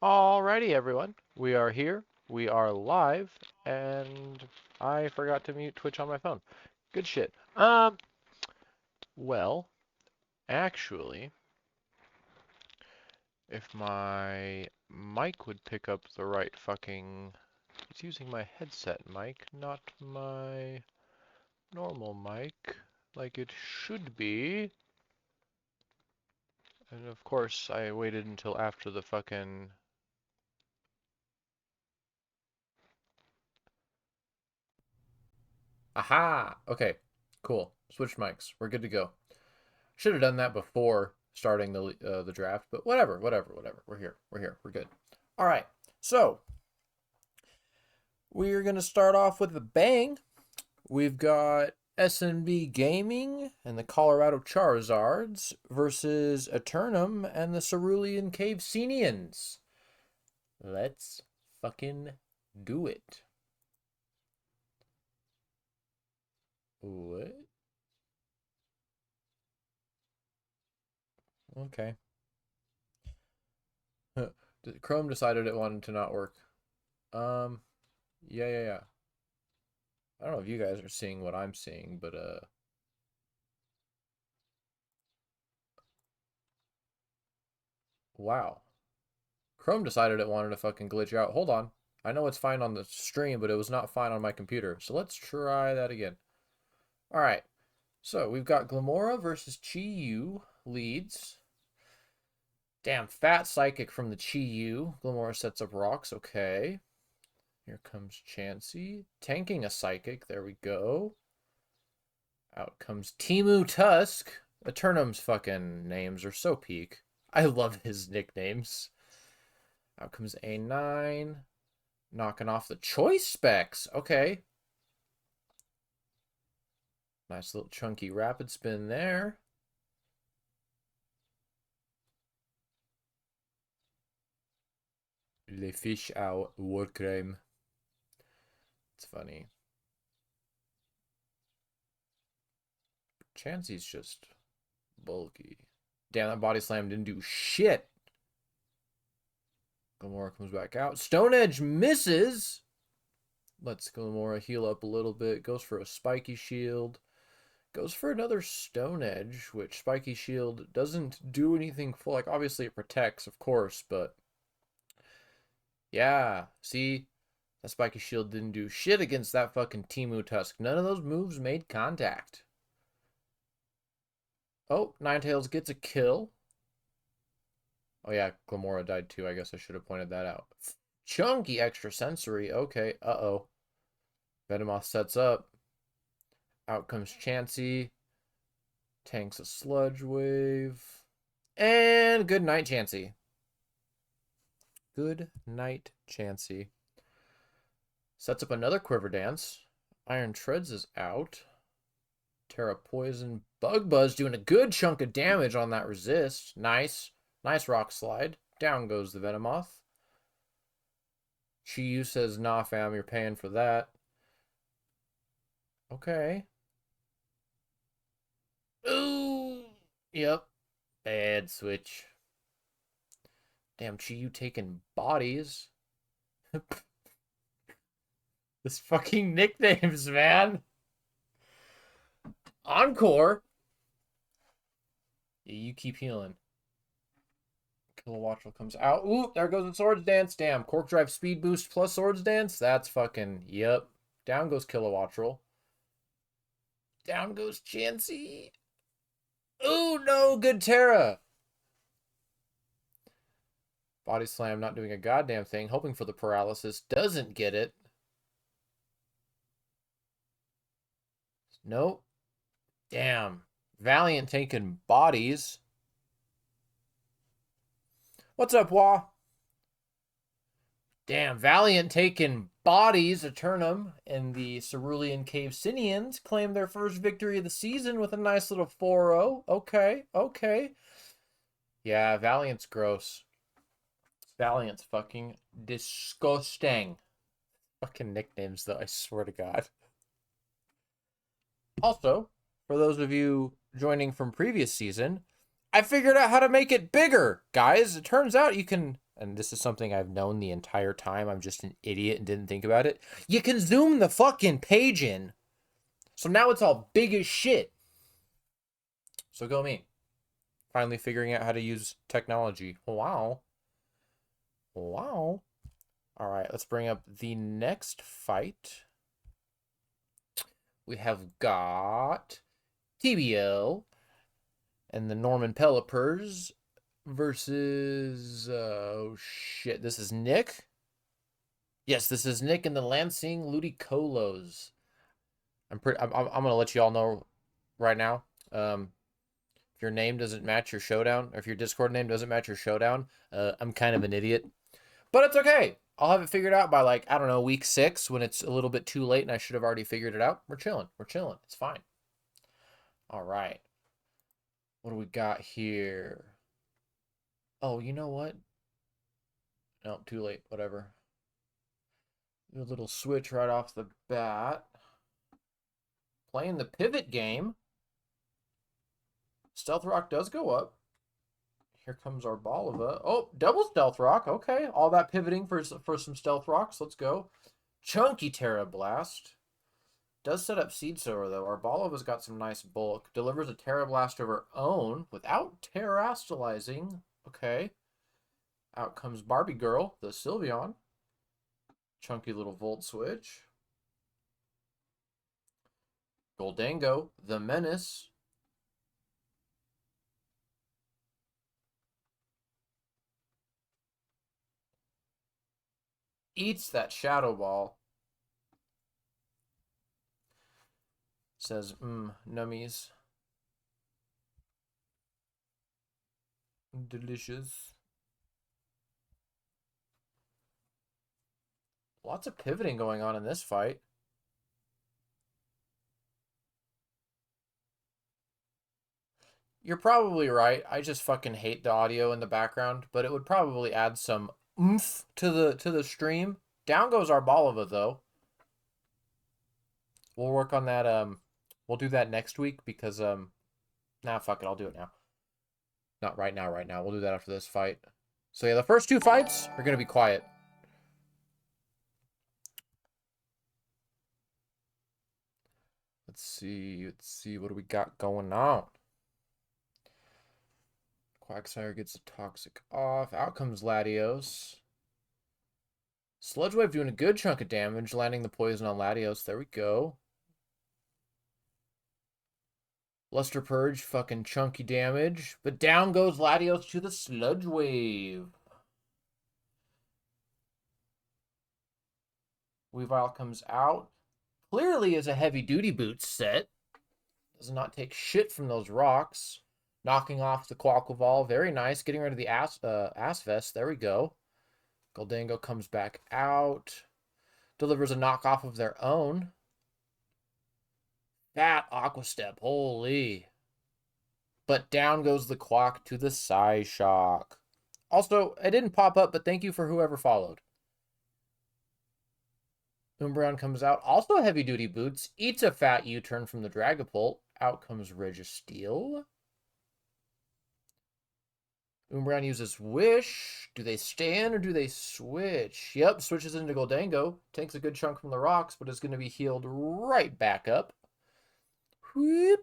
Alrighty, everyone. We are here. We are live, and I forgot to mute Twitch on my phone. Good shit. Well, actually, if my mic would pick up the right fucking... It's using my headset mic, not my normal mic, like it should be. And of course, I waited until after the fucking... Aha! Okay, cool. Switch mics. We're good to go. Should have done that before starting the draft, but whatever. We're here. We're here. We're good. All right. So we're gonna start off with a bang. We've got SNB Gaming and the Colorado Charizards versus Eternum and the Cerulean Cavesenians. Let's fucking do it. What? Okay. Chrome decided it wanted to not work. Um, yeah. I don't know if you guys are seeing what I'm seeing, but wow. Chrome decided it wanted to fucking glitch out. Hold on. I know it's fine on the stream, but it was not fine on my computer. So let's try that again. All right. So we've got Glamora versus Chi Yu leads. Damn, fat psychic from the Chi Yu. Glamora sets up rocks. Okay. Here comes Chansey. Tanking a psychic. There we go. Out comes Timu Tusk. Eternum's fucking names are so peak. I love his nicknames. Out comes A9. Knocking off the choice specs. Okay. Nice little chunky rapid spin there. Les fish out war crime. It's funny. Chansey's just bulky. Damn, that body slam didn't do shit. Glamora comes back out. Stone Edge misses. Lets Glamora heal up a little bit. Goes for a spiky shield. Goes for another Stone Edge, which spiky shield doesn't do anything full. Like, obviously it protects, of course, but yeah, see? That spiky shield didn't do shit against that fucking Timu Tusk. None of those moves made contact. Oh, Ninetales gets a kill. Oh yeah, Glamora died too. I guess I should have pointed that out. Chunky extra sensory. Okay, uh-oh. Venomoth sets up. Out comes Chansey. Tanks a sludge wave. And good night, Chansey. Good night, Chansey. Sets up another Quiver Dance. Iron Treads is out. Terra Poison. Bug Buzz doing a good chunk of damage on that resist. Nice. Nice rock slide. Down goes the Venomoth. Chi says, nah, fam, you're paying for that. Okay. Ooh. Yep. Bad switch. Damn, Chi taking bodies. This fucking nicknames, man. Encore. Yeah, you keep healing. Kilowattrel comes out. Ooh, there goes the Swords Dance. Damn, Cork Drive Speed Boost plus Swords Dance. That's fucking, yep. Down goes Kilowattrel. Down goes Chansey. Ooh, no, good Terra. Body Slam not doing a goddamn thing. Hoping for the paralysis. Doesn't get it. Nope. Damn. Valiant taking bodies. What's up, Wah? Damn, Valiant taking bodies. Eternum and the Cerulean Cavesenians claim their first victory of the season with a nice little 4-0. Okay. Yeah, Valiant's gross. Valiant's fucking disgusting. Fucking nicknames, though, I swear to God. Also, for those of you joining from previous season, I figured out how to make it bigger, guys. It turns out you can and this is something I've known the entire time. I'm just an idiot and didn't think about it. You can zoom the fucking page in. So now it's all big as shit. So go me. Finally figuring out how to use technology. Wow. Wow. All right, let's bring up the next fight. We have got TBL and the Norman Pelipers versus oh shit, this is Nick. Yes, this is Nick and the Lansing Ludicolo. I'm gonna let you all know right now. If your name doesn't match your showdown, or if your Discord name doesn't match your showdown, I'm kind of an idiot. But it's okay. I'll have it figured out by, like, I don't know, week 6 when it's a little bit too late and I should have already figured it out. We're chilling. We're chilling. It's fine. All right. What do we got here? Oh, you know what? No, too late. Whatever. A little switch right off the bat. Playing the pivot game. Stealth Rock does go up. Here comes our Balava. Oh, double Stealth Rock. Okay, all that pivoting for some Stealth Rocks. Let's go. Chunky Terra Blast. Does set up Seed Sower, though. Our Balava's got some nice bulk. Delivers a Terra Blast of her own without terastallizing. Okay. Out comes Barbie Girl, the Sylveon. Chunky little Volt Switch. Goldango, the Menace. Eats that Shadow Ball. Says, nummies. Delicious. Lots of pivoting going on in this fight. You're probably right. I just fucking hate the audio in the background, but it would probably add some oomph to the stream. Down goes our Balava, though. We'll work on that. We'll do that next week because nah, fuck it. I'll do it now. Not right now. Right now. We'll do that after this fight. So yeah, the first 2 fights are gonna be quiet. Let's see. Let's see. What do we got going on? Quagsire gets a toxic off. Out comes Latios. Sludge Wave doing a good chunk of damage, landing the poison on Latios. There we go. Luster Purge, fucking chunky damage. But down goes Latios to the Sludge Wave. Weavile comes out. Clearly is a heavy-duty boots set. Does not take shit from those rocks. Knocking off the Quaquaval. Very nice. Getting rid of the Ass Vest. There we go. Goldango comes back out. Delivers a knockoff of their own. Fat Aqua Step. Holy. But down goes the Quack to the Psyshock. Also, it didn't pop up, but thank you for whoever followed. Umbreon comes out. Also heavy-duty boots. Eats a fat U-turn from the Dragapult. Out comes Registeel. Umbreon uses Wish. Do they stand or do they switch? Yep, switches into Goldango. Takes a good chunk from the rocks, but is going to be healed right back up. Whoop.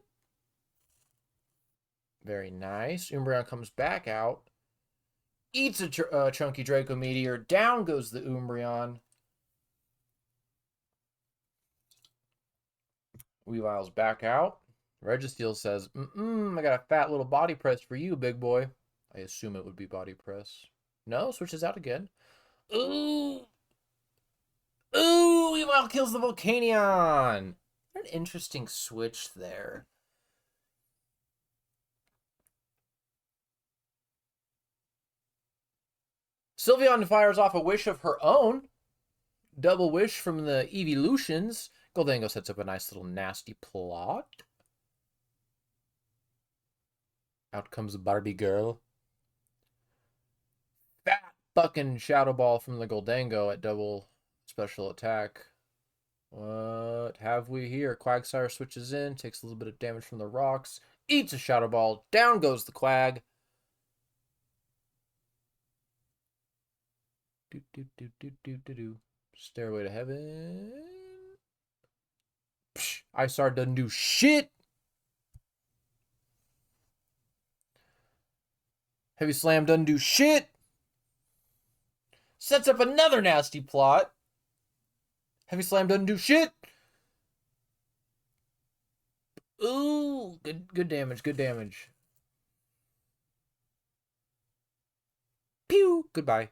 Very nice. Umbreon comes back out. Eats a chunky Draco Meteor. Down goes the Umbreon. Weavile's back out. Registeel says, I got a fat little body press for you, big boy. I assume it would be body press. No, switches out again. Ooh! Ooh! Weavile kills the Volcanion! An interesting switch there. Sylveon fires off a wish of her own. Double wish from the Evolutions. Goldango sets up a nice little nasty plot. Out comes the Barbie girl. Fat fucking Shadow Ball from the Goldango at double special attack. What have we here? Quagsire switches in, takes a little bit of damage from the rocks, eats a Shadow Ball, down goes the Quag. Do, do, do, do, do, do, do. Stairway to Heaven. Psh, ISAR doesn't do shit. Heavy Slam doesn't do shit. Sets up another nasty plot. Heavy Slam doesn't do shit. Ooh, good damage, good damage. Pew! Goodbye.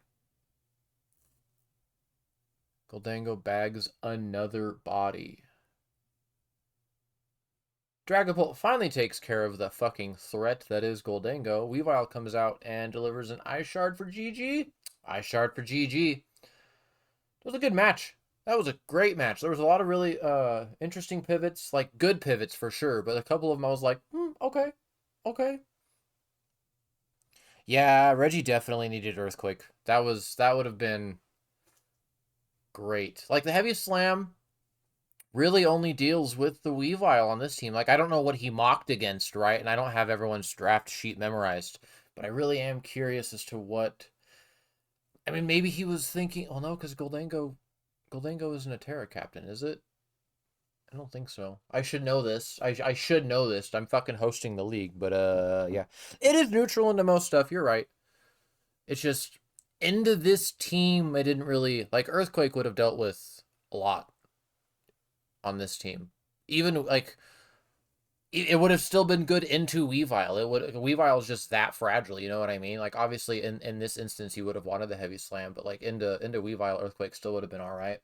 Goldango bags another body. Dragapult finally takes care of the fucking threat that is Goldango. Weavile comes out and delivers an Ice Shard for GG. Ice Shard for GG. It was a good match. That was a great match. There was a lot of really interesting pivots, like good pivots for sure, but a couple of them I was like, okay, okay. Yeah, Reggie definitely needed Earthquake. That would have been great. Like the Heavy Slam really only deals with the Weavile on this team. Like I don't know what he mocked against, right? And I don't have everyone's draft sheet memorized, but I really am curious as to what. I mean, maybe he was thinking. Oh no, because Goldango isn't a Terra captain, is it? I don't think so. I should know this. I should know this. I'm fucking hosting the league, but yeah. It is neutral into most stuff, you're right. It's just into this team I didn't really like. Earthquake would have dealt with a lot on this team. Even like it would have still been good into Weavile. Weavile is just that fragile, you know what I mean? Like obviously in this instance he would have wanted the Heavy Slam, but like into Weavile, Earthquake still would have been alright.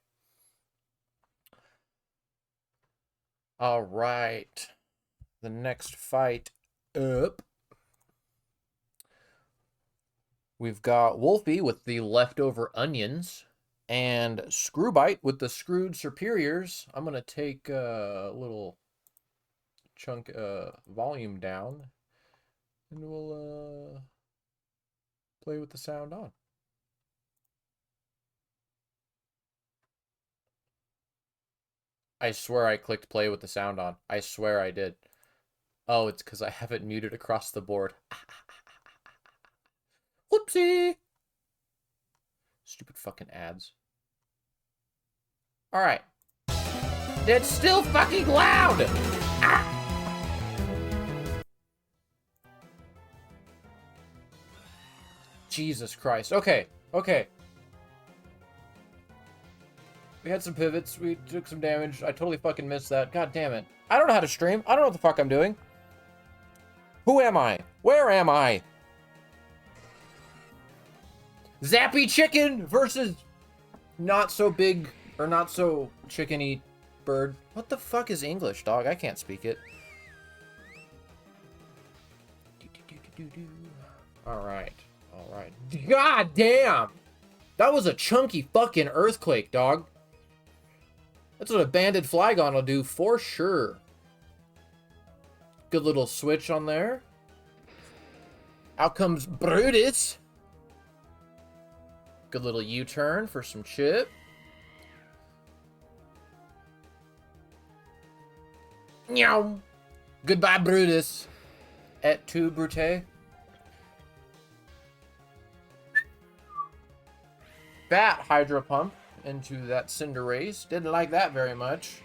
All right. The next fight up. We've got Wolfie with the leftover onions and Screwbite with the screwed superiors. I'm going to take a little chunk volume down and we'll play with the sound on. I swear I clicked play with the sound on. I swear I did. Oh, it's because I have it muted across the board. Whoopsie! Stupid fucking ads. Alright. It's still fucking loud! Ah! Jesus Christ. Okay, okay. We had some pivots. We took some damage. I totally fucking missed that. God damn it. I don't know how to stream. I don't know what the fuck I'm doing. Who am I? Where am I? Zappy Chicken versus not so big or not so chickeny bird. What the fuck is English, dog? I can't speak it. Alright. Alright. God damn! That was a chunky fucking earthquake, dog. That's what a banded Flygon will do for sure. Good little switch on there. Out comes Brutus. Good little U-turn for some chip. Meow. Goodbye, Brutus. Et tu, Brute. Bat Hydro Pump into that Cinderace. Didn't like that very much.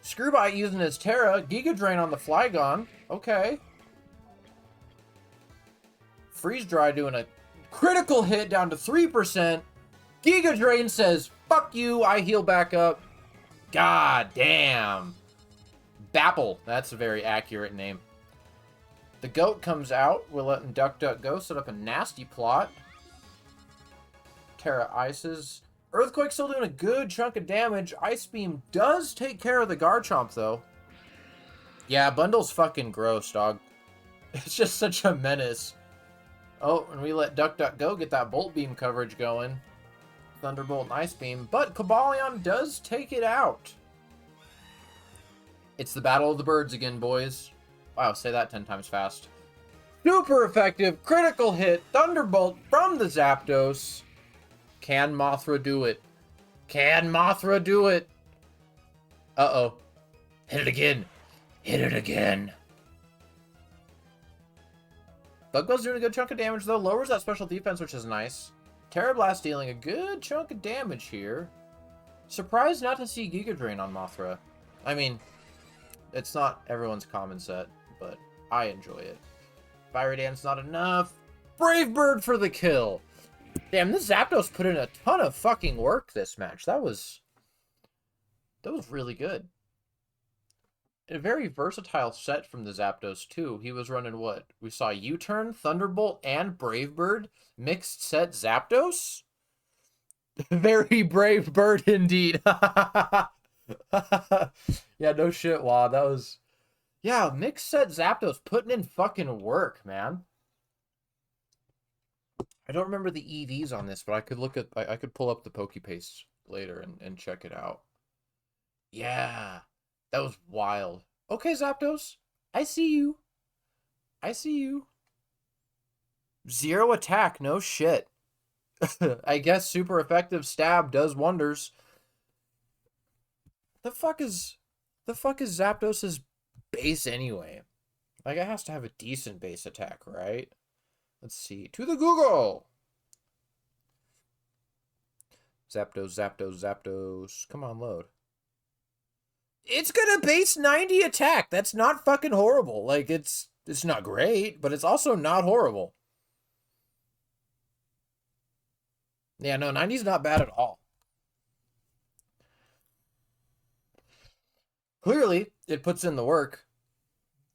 Screwbite using his Terra. Giga Drain on the Flygon. Okay. Freeze Dry doing a critical hit down to 3%. Giga Drain says, fuck you, I heal back up. God damn. Bapple. That's a very accurate name. The goat comes out. We're letting Duck go set up a nasty plot. Terra ices. Earthquake still doing a good chunk of damage. Ice Beam does take care of the Garchomp, though. Yeah, Bundle's fucking gross, dog. It's just such a menace. Oh, and we let Duck go get that Bolt Beam coverage going. Thunderbolt and Ice Beam. But Cobalion does take it out. It's the Battle of the Birds again, boys. Wow, say that 10 times fast. Super effective. Critical hit. Thunderbolt from the Zapdos. Can Mothra do it? Can Mothra do it? Uh-oh. Hit it again. Hit it again. Bug Buzz's doing a good chunk of damage, though. Lowers that special defense, which is nice. Terra Blast dealing a good chunk of damage here. Surprised not to see Giga Drain on Mothra. I mean, it's not everyone's common set, but I enjoy it. Fiery Dance not enough. Brave Bird for the kill. Damn, this Zapdos put in a ton of fucking work this match. That was really good. A very versatile set from the Zapdos, too. He was running what? We saw U-Turn, Thunderbolt, and Brave Bird. Mixed set Zapdos? Very brave bird indeed. Yeah, no shit, Wow. That was... Yeah, mixed set Zapdos putting in fucking work, man. I don't remember the EVs on this, but I could look at... I could pull up the PokePaste later and check it out. Yeah, that was wild. Okay, Zapdos, I see you. I see you. 0 attack, no shit. I guess super effective stab does wonders. The fuck is Zapdos's base anyway? Like, it has to have a decent base attack, right? Let's see. To the Google! Zapdos, Zapdos, Zapdos. Come on, load. It's gonna base 90 attack. That's not fucking horrible. Like, it's not great, but it's also not horrible. Yeah, no, 90's not bad at all. Clearly, it puts in the work.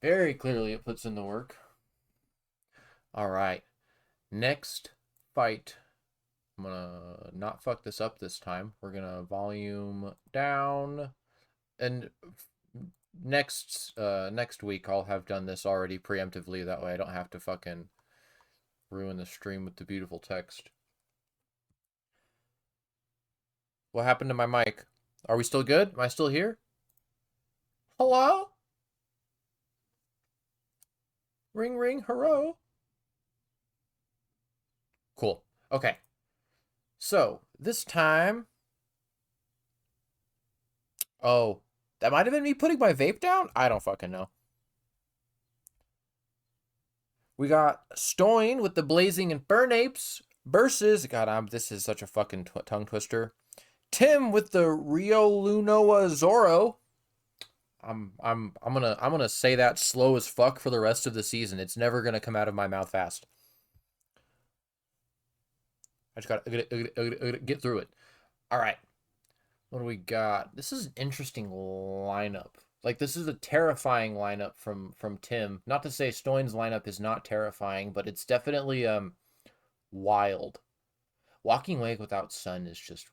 Very clearly, it puts in the work. All right. Next fight. I'm gonna not fuck this up this time. We're gonna volume down. And next week, I'll have done this already preemptively. That way I don't have to fucking ruin the stream with the beautiful text. What happened to my mic? Are we still good? Am I still here? Hello? Ring, ring, hello? Cool. Okay. So, this time... Oh, that might have been me putting my vape down? I don't fucking know. We got Stoin with the Blazing Infernape versus... God, this is such a fucking tongue twister. Tim with the Riolunoa Zoro. I'm gonna say that slow as fuck for the rest of the season. It's never gonna come out of my mouth fast. I just gotta get through it. All right, what do we got? This is an interesting lineup. Like, this is a terrifying lineup from Tim. Not to say Stoin's lineup is not terrifying, but it's definitely wild. Walking Wake without Sun is just...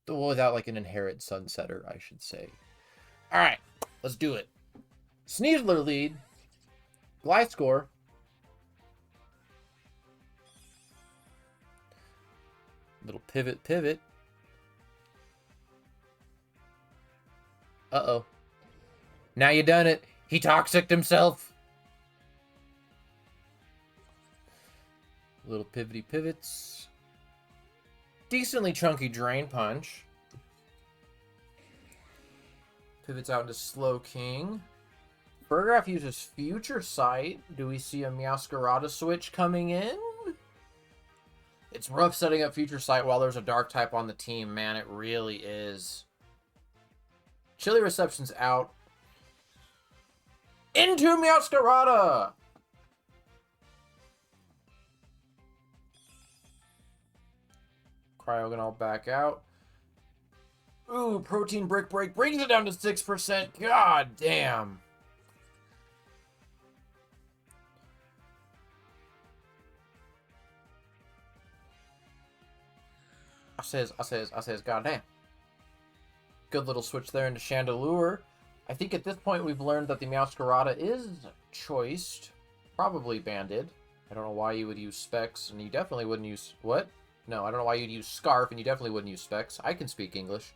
Without, like, an inherent Sunsetter, I should say. Alright, let's do it. Sneasler lead. Gliscor. Little pivot. Uh-oh. Now you done it. He toxiced himself. Little pivots. Decently chunky Drain Punch. Pivots out into Slowking. Burgraph uses Future Sight. Do we see a Meowscarada switch coming in? It's rough setting up Future Sight while there's a Dark type on the team, man. It really is. Chilly Reception's out. Into Meowscarada! Cryogonal back out. Ooh, Protein Brick Break brings it down to 6%. God damn. I says, god damn. Good little switch there into Chandelure. I think at this point we've learned that the Meowscarada is choiced. Probably banded. I don't know why you would use Specs, and you definitely wouldn't use... What? No, I don't know why you'd use Scarf, and you definitely wouldn't use Specs. I can speak English.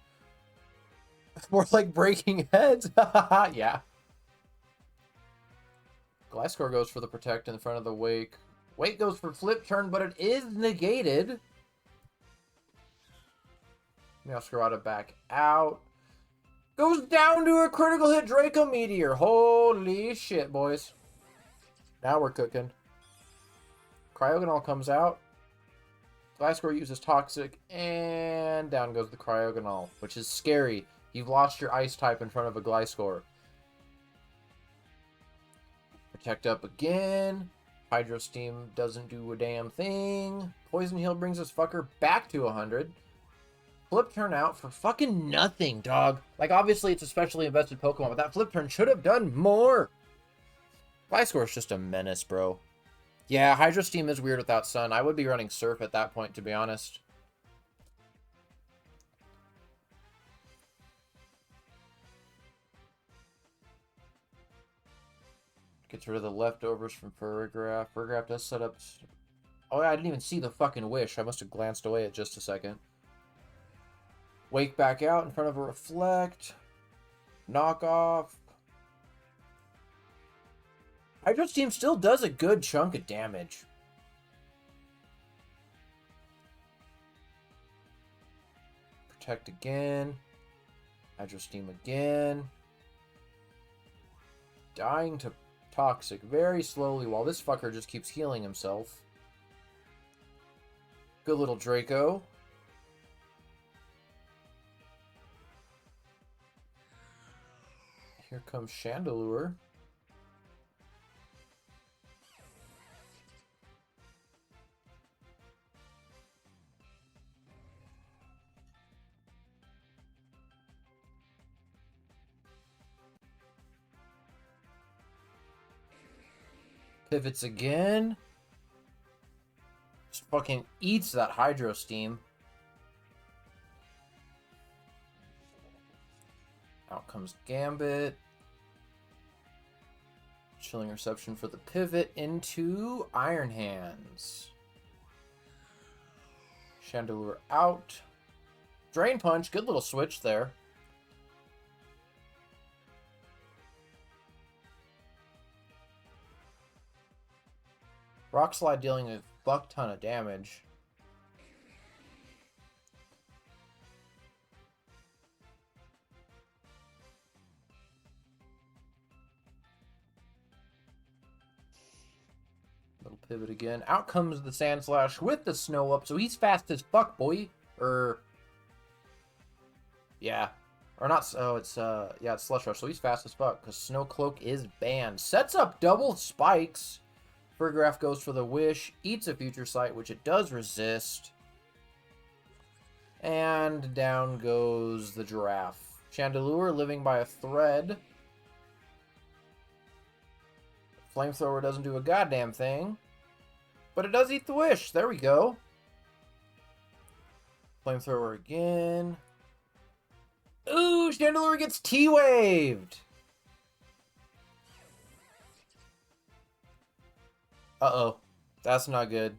More like breaking heads. Yeah. Gliscor goes for the Protect in front of the Wake. Wake goes for Flip Turn, but it is negated. Meowscarada back out. Goes down to a critical hit Draco Meteor. Holy shit, boys. Now we're cooking. Cryogonal comes out. Gliscor uses Toxic, and down goes the Cryogonal, which is scary. You've lost your Ice type in front of a Gliscor. Protect up again. Hydro Steam doesn't do a damn thing. Poison Heal brings this fucker back to 100. Flip turn out for fucking nothing, dog. Like, obviously, it's a specially invested Pokemon, but that flip turn should have done more. Gliscor is just a menace, bro. Yeah, Hydro Steam is weird without Sun. I would be running Surf at that point, to be honest. Gets rid of the leftovers from Furgraf. Furgraf does set up... Oh, yeah, I didn't even see the fucking Wish. I must have glanced away at just a second. Wake back out in front of a Reflect. Knock off. Hydro Steam still does a good chunk of damage. Protect again. Hydro Steam again. Dying to Toxic very slowly while this fucker just keeps healing himself. Good little Draco. Here comes Chandelure. Pivots again. Just fucking eats that Hydro Steam. Out comes Gambit. Chilling Reception for the pivot into Iron Hands. Chandelure out. Drain Punch. Good little switch there. Rock Slide dealing a fuck ton of damage. Little pivot again. Out comes the Sand Slash with the Snow up, so he's fast as fuck, boy. Yeah. Or not, oh, it's, yeah, it's Slush Rush, so he's fast as fuck, because Snow Cloak is banned. Sets up double spikes. Furgraf goes for the Wish, eats a Future Sight, which it does resist. And down goes the Giraffe. Chandelure living by a thread. Flamethrower doesn't do a goddamn thing. But it does eat the Wish. There we go. Flamethrower again. Ooh, Chandelure gets T-Waved. Uh-oh. That's not good.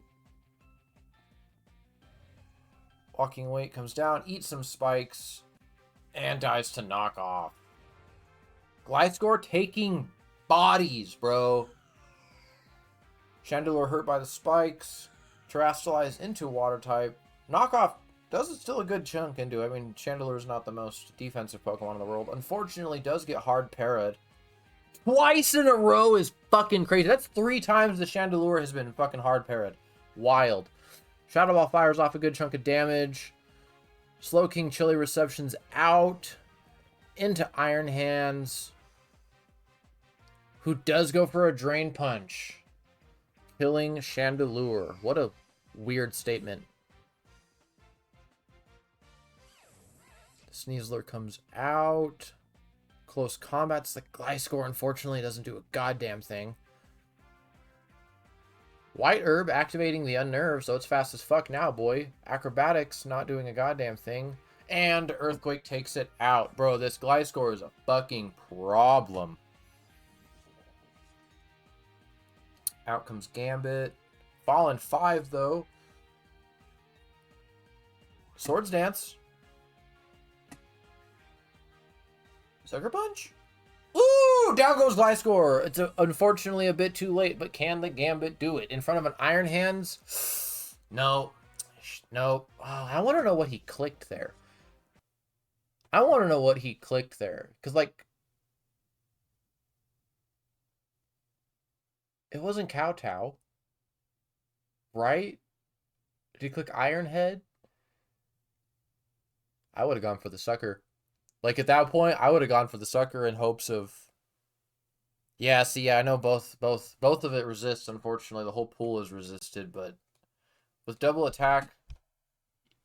Walking Weight comes down, eats some spikes, and dies to knock off. Gliscor taking bodies, bro. Chandelure hurt by the spikes. Terastallize into Water type. Knockoff does still a good chunk into it. I mean, Chandelure is not the most defensive Pokemon in the world. Unfortunately, does get hard parried. Twice in a row is fucking crazy. That's 3 times the Chandelure has been fucking hard parried. Wild. Shadow Ball fires off a good chunk of damage. Slowking Chilly Reception's out. Into Iron Hands. Who does go for a Drain Punch. Killing Chandelure. What a weird statement. Sneasler comes out. Close Combat's the Gliscor, unfortunately, doesn't do a goddamn thing. White Herb activating the Unnerve, so it's fast as fuck now, boy. Acrobatics not doing a goddamn thing. And Earthquake takes it out. Bro, this Gliscor is a fucking problem. Out comes Gambit. Fallen 5, though. Swords Dance. Sucker Punch? Ooh! Down goes Gliscor. It's unfortunately a bit too late, but can the Gambit do it? In front of an Iron Hands? No. No. Oh, I want to know what he clicked there. I want to know what he clicked there. Because, like... It wasn't Kowtow, right? Did you click Ironhead? I would have gone for the sucker. Like at that point, I would have gone for the sucker in hopes of. Yeah, see, yeah, I know both of it resists. Unfortunately, the whole pool is resisted, but with double attack,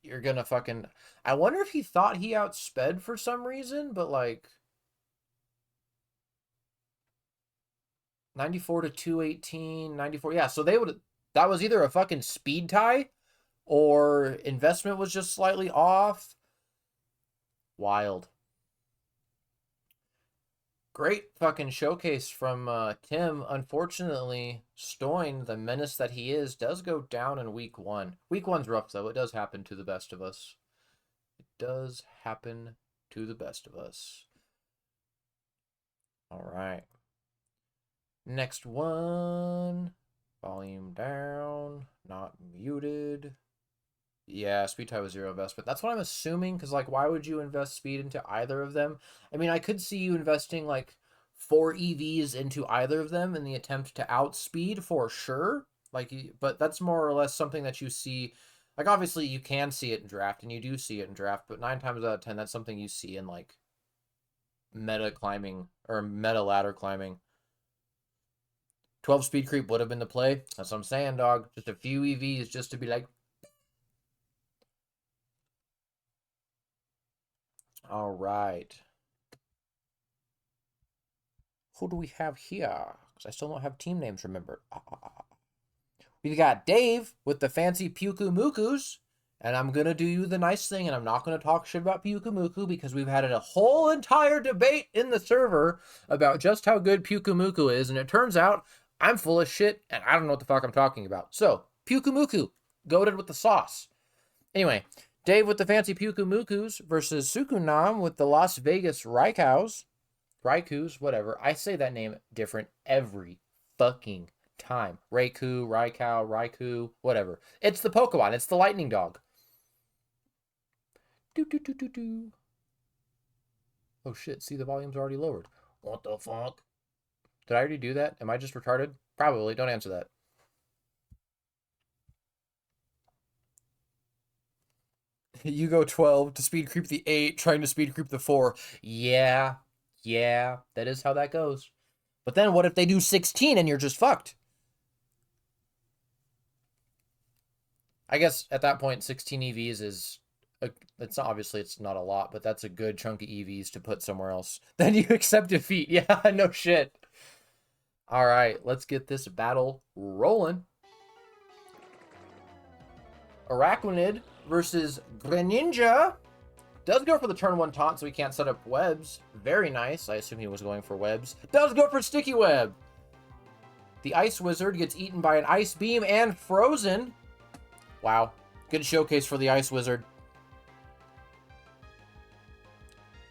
you're gonna fucking. I wonder if he thought he outsped for some reason, but like 94 to 218, 94. Yeah, so they would. That was either a fucking speed tie or investment was just slightly off. Wild. Great fucking showcase from Tim. Unfortunately, Stoin, the menace that he is, does go down in week one. Week one's rough, though. It does happen to the best of us. It does happen to the best of us. All right. Next one. Volume down. Not muted. Yeah, speed tie was zero investment. That's what I'm assuming, because, like, why would you invest speed into either of them? I mean, I could see you investing, like, 4 EVs into either of them in the attempt to outspeed for sure. Like, but that's more or less something that you see. Like, obviously, you can see it in draft, and you do see it in draft, but 9 times out of 10, that's something you see in, like, meta climbing or meta ladder climbing. 12 speed creep would have been the play. That's what I'm saying, dog. Just a few EVs just to be like, all right. Who do we have here? Because I still don't have team names remembered. We've got Dave with the fancy Puku Mukus. And I'm going to do you the nice thing, and I'm not going to talk shit about Puku Muku because we've had a whole entire debate in the server about just how good Puku Muku is. And it turns out I'm full of shit, and I don't know what the fuck I'm talking about. So, Puku Muku, goated with the sauce. Anyway, Dave with the fancy Puku Mukus versus Sukunam with the Las Vegas Raikous. Raikus, whatever. I say that name different every fucking time. Raikou, Raikou, whatever. It's the Pokemon. It's the lightning dog. Do, do, do, do, do. Oh shit, see, the volume's already lowered. What the fuck? Did I already do that? Am I just retarded? Probably. Don't answer that. You go 12 to speed creep the 8, trying to speed creep the 4. Yeah. Yeah, that is how that goes. But then what if they do 16 and you're just fucked? I guess at that point, 16 EVs is it's obviously it's not a lot, but that's a good chunk of EVs to put somewhere else. Then you accept defeat. Yeah, no shit. All right, let's get this battle rolling. Araquanid versus Greninja. Does go for the turn 1 taunt, so he can't set up webs. Very nice. I assume he was going for webs. Does go for sticky web. The Ice Wizard gets eaten by an Ice Beam and frozen. Wow. Good showcase for the Ice Wizard.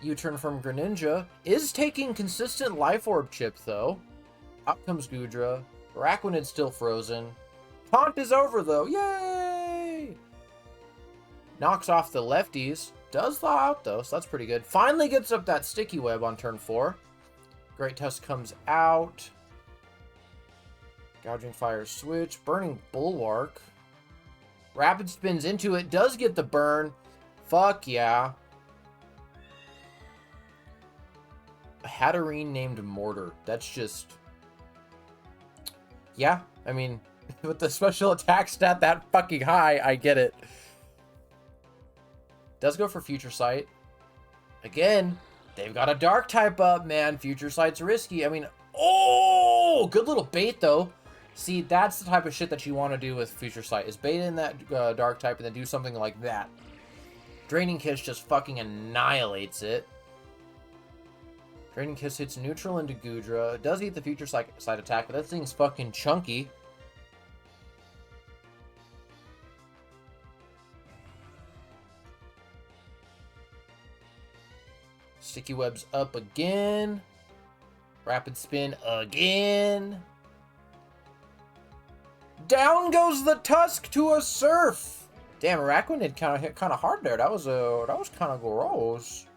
U-turn from Greninja is taking consistent Life Orb chip, though. Up comes Goodra. Araquanid's still frozen. Taunt is over, though. Yay! Knocks off the lefties. Does thaw out, though, so that's pretty good. Finally gets up that sticky web on turn 4. Great Tusk comes out. Gouging Fire switch. Burning Bulwark. Rapid spins into it. Does get the burn. Fuck yeah. A Hatterene named Mortar. That's just... Yeah, I mean, with the special attack stat that fucking high, I get it. Does go for Future Sight. Again, they've got a Dark type up, man. Future Sight's risky. I mean, oh! Good little bait, though. See, that's the type of shit that you want to do with Future Sight, is bait in that Dark type and then do something like that. Draining Kiss just fucking annihilates it. Draining Kiss hits neutral into Goodra. It does eat the Future Sight attack, but that thing's fucking chunky. Sticky Web's up again. Rapid Spin again. Down goes the Tusk to a Surf. Damn, Araquanid kind of hit kind of hard there. That was kind of gross.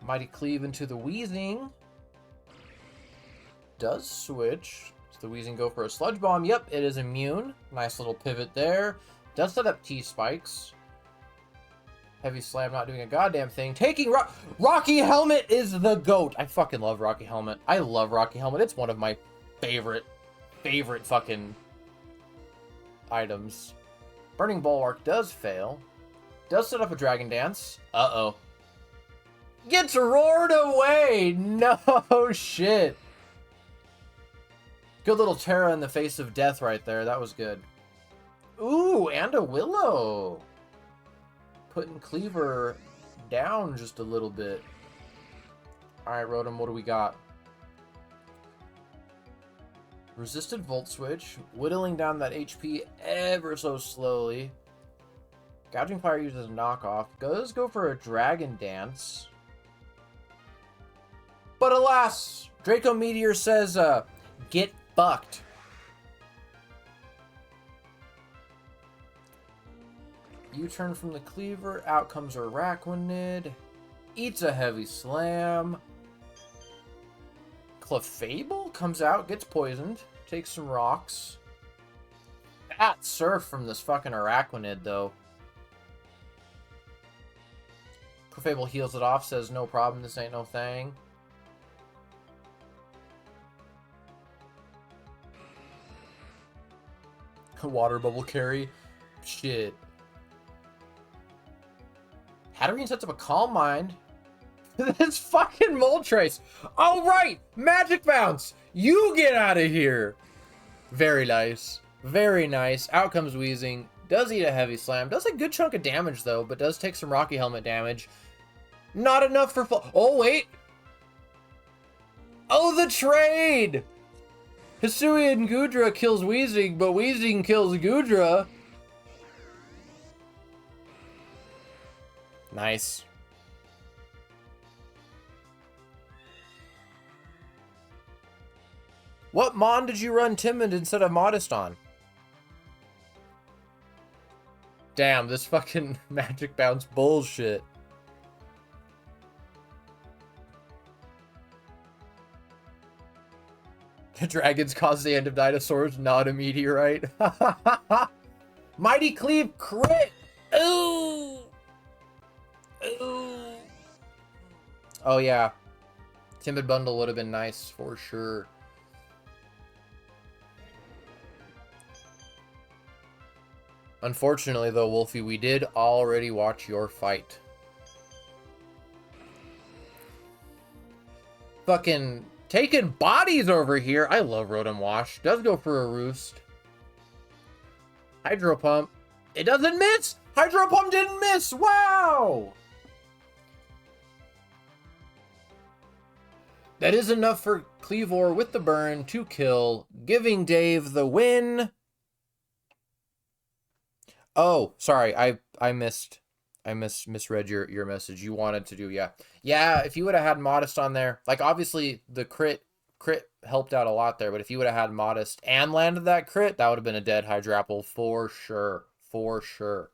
Mighty Cleave into the Weezing. does switch. Does the Weezing go for a Sludge Bomb? Yep, it is immune. Nice little pivot there. Does set up T-Spikes. Heavy Slam not doing a goddamn thing. Taking Rocky Helmet is the GOAT. I fucking love Rocky Helmet. I love Rocky Helmet. It's one of my favorite fucking items. Burning Bulwark does fail. Does set up a Dragon Dance. Uh-oh. Gets roared away! No shit. Good little Terra in the face of death right there. That was good. Ooh, and a Willow. Putting Cleaver down just a little bit. Alright, Rotom, what do we got? Resisted Volt Switch. Whittling down that HP ever so slowly. Gouging Fire uses a knockoff. Does go for a Dragon Dance. But alas, Draco Meteor says, get fucked. U-turn from the Cleaver. Out comes a Araquanid. Eats a Heavy Slam. Clefable comes out, gets poisoned. Takes some rocks. Fat Surf from this fucking Araquanid, though. Clefable heals it off, says, no problem, this ain't no thing. Water Bubble Carry. Shit. Hatterene sets up a Calm Mind. This fucking Moltres. All right, Magic Bounce. You get out of here. Very nice. Very nice. Out comes Weezing. Does eat a Heavy Slam. Does a good chunk of damage, though, but does take some Rocky Helmet damage. Not enough for full... Oh, wait. Oh, the trade. Hisuian Gudra kills Weezing, but Weezing kills Gudra. Nice. What Mon did you run Timid instead of Modest on? Damn, this fucking Magic Bounce bullshit. The dragons cause the end of dinosaurs, not a meteorite. Mighty Cleave crit! Ooh! Ooh! Oh yeah. Timid Bundle would have been nice for sure. Unfortunately though, Wolfie, we did already watch your fight. Fucking taking bodies over here. I love Rotom Wash. Does go for a Roost. Hydro Pump. It doesn't miss! Hydro Pump didn't miss! Wow! That is enough for Cleavor with the burn to kill, giving Dave the win. Oh, sorry. I misread your message. You wanted to do, yeah. Yeah, if you would have had Modest on there, like obviously the crit helped out a lot there, but if you would have had Modest and landed that crit, that would have been a dead Hydrapple for sure. For sure.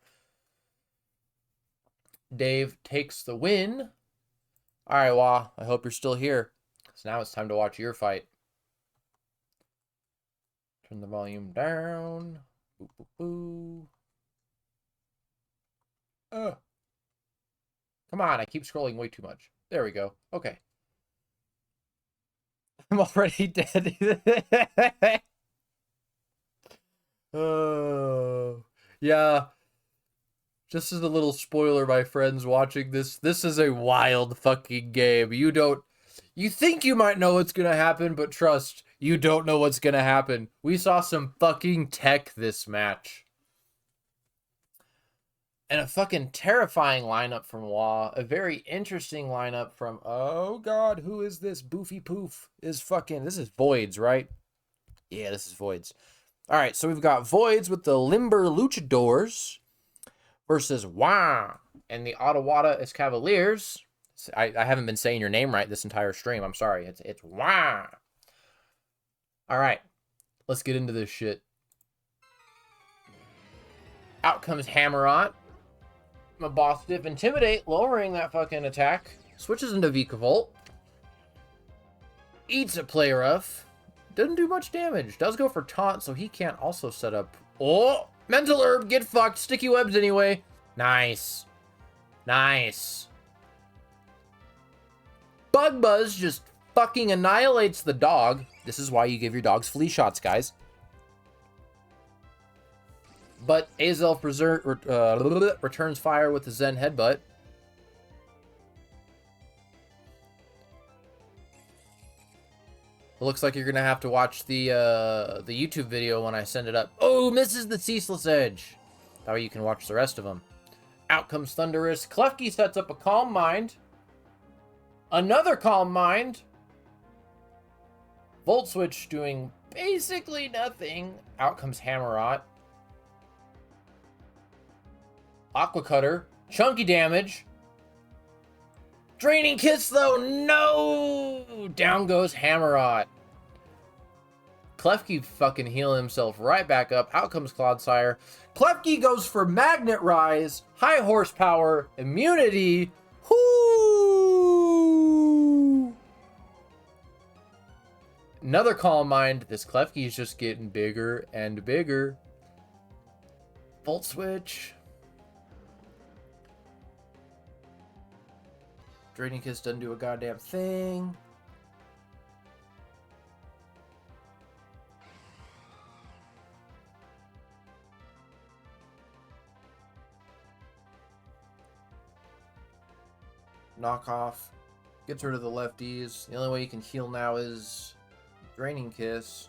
Dave takes the win. All right, Wah, I hope you're still here. So now it's time to watch your fight. Turn the volume down. Boo, boo, boo. Come on, I keep scrolling way too much. There we go. Okay. I'm already dead. Oh, yeah. Just as a little spoiler, my friends watching this is a wild fucking game. You think you might know what's gonna happen, but trust, you don't know what's gonna happen. We saw some fucking tech this match. And a fucking terrifying lineup from Wah. A very interesting lineup from, oh god, who is this? Boofy Poof is fucking, this is Voids, right? Yeah, this is Voids. All right, so we've got Voids with the Limber Luchadors versus Wah and the Ottawada Cavaliers. I haven't been saying your name right this entire stream. I'm sorry. It's Wah. All right, let's get into this shit. Out comes Hammerot. My boss dip Intimidate, lowering that fucking attack. Switches into Vikavolt. Eats a Play Rough. Doesn't do much damage. Does go for taunt, so he can't also set up... Oh! Mental Herb, get fucked. Sticky webs anyway. Nice. Nice. Bug Buzz just fucking annihilates the dog. This is why you give your dogs flea shots, guys. But Azelf returns fire with the Zen Headbutt. It looks like you're gonna have to watch the YouTube video when I send it up. Oh, misses the Ceaseless Edge. That way you can watch the rest of them. Out comes Thunderous. Klefki sets up a Calm Mind. Another Calm Mind. Volt Switch doing basically nothing. Out comes Hammerot. Aqua Cutter. Chunky damage. Draining Kiss, though. No! Down goes Hammerot. Klefki fucking healing himself right back up. Out comes Clodsire. Klefki goes for Magnet Rise. High horsepower. Immunity. Whoo! Another Calm Mind. This Klefki is just getting bigger and bigger. Volt Switch. Draining Kiss doesn't do a goddamn thing. Knockoff. Gets rid of the lefties. The only way you can heal now is Draining Kiss.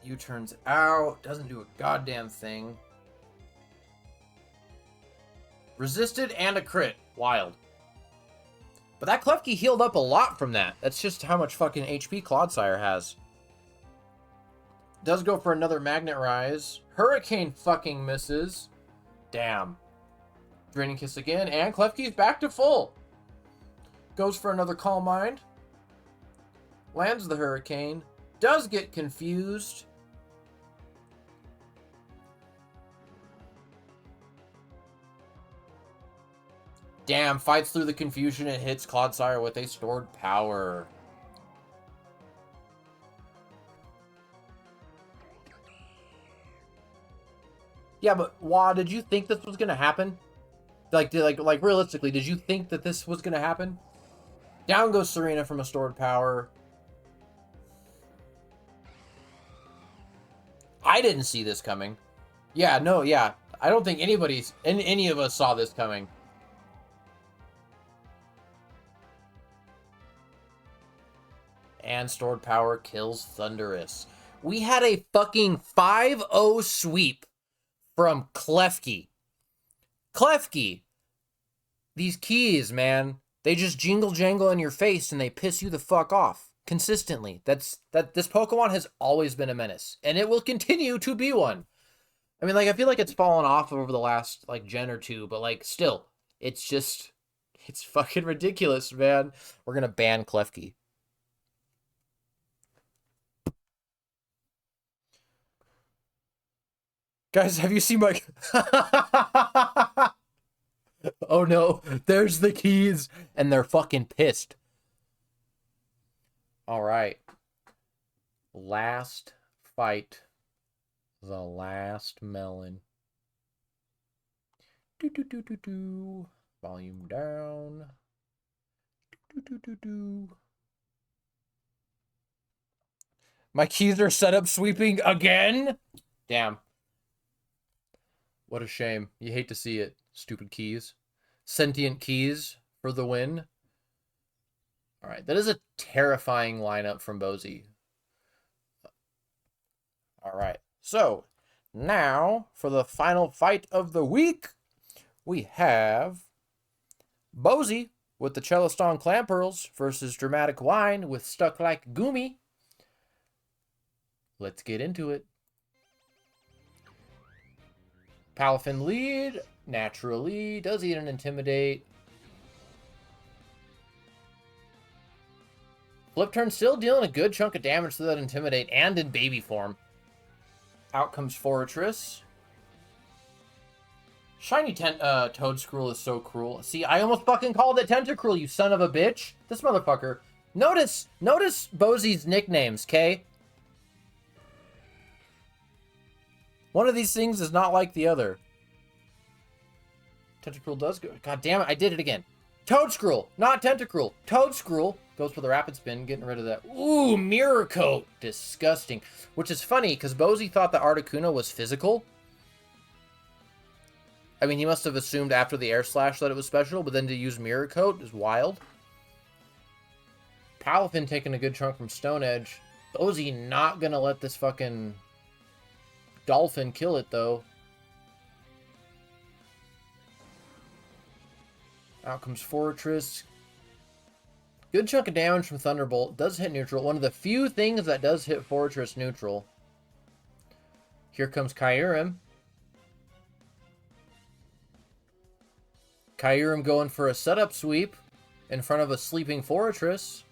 U-turns out. Doesn't do a goddamn thing. Resisted and a crit. Wild. But that Klefki healed up a lot from that. That's just how much fucking HP Clodsire has. Does go for another Magnet Rise. Hurricane fucking misses. Damn. Draining Kiss again. And Klefki's back to full. Goes for another Calm Mind. Lands the Hurricane. Does get confused. Damn, fights through the confusion and hits Clodsire with a stored power. Yeah, but Wah, did you think this was gonna happen? Like realistically, did you think that this was gonna happen? Down goes Serena from a stored power. I didn't see this coming. Yeah, no, yeah. I don't think any of us saw this coming. And stored power kills Thunderous. We had a fucking 5-0 sweep from Klefki. Klefki. These keys, man. They just jingle jangle in your face and they piss you the fuck off. Consistently. This Pokemon has always been a menace. And it will continue to be one. I mean, like, I feel like it's fallen off over the last, like, gen or two. But, like, still. It's just... It's fucking ridiculous, man. We're gonna ban Klefki. Guys, have you seen my... Oh no, there's the keys. And they're fucking pissed. Alright. Last fight. The last melon. Volume down. My keys are set up sweeping again? Damn. What a shame. You hate to see it. Stupid keys. Sentient keys for the win. Alright, that is a terrifying lineup from Bozy. Alright, so now for the final fight of the week, we have Bozy with the Cellostone Clampearls versus Dramatic Wine with Stuck Like Gumi. Let's get into it. Palafin lead, naturally. Does eat an Intimidate. Flip turn still dealing a good chunk of damage to that Intimidate and in baby form. Out comes Fortress. Shiny Toad Scroll is so cruel. See, I almost fucking called it Tentacruel, you son of a bitch. This motherfucker Notice Bosie's nicknames, Kay. One of these things is not like the other. Tentacruel does go. God damn it, I did it again. Toadscruel, not Tentacruel. Toadscruel goes for the rapid spin, getting rid of that. Ooh, Mirror Coat. Disgusting. Which is funny, because Bosie thought that Articuno was physical. I mean, he must have assumed after the Air Slash that it was special, but then to use Mirror Coat is wild. Palafin taking a good chunk from Stone Edge. Bosie not gonna let this fucking Dolphin kill it, though. Out comes Fortress. Good chunk of damage from Thunderbolt. Does hit neutral. One of the few things that does hit Fortress neutral. Here comes Kyurem. Kyurem going for a setup sweep in front of a sleeping Fortress.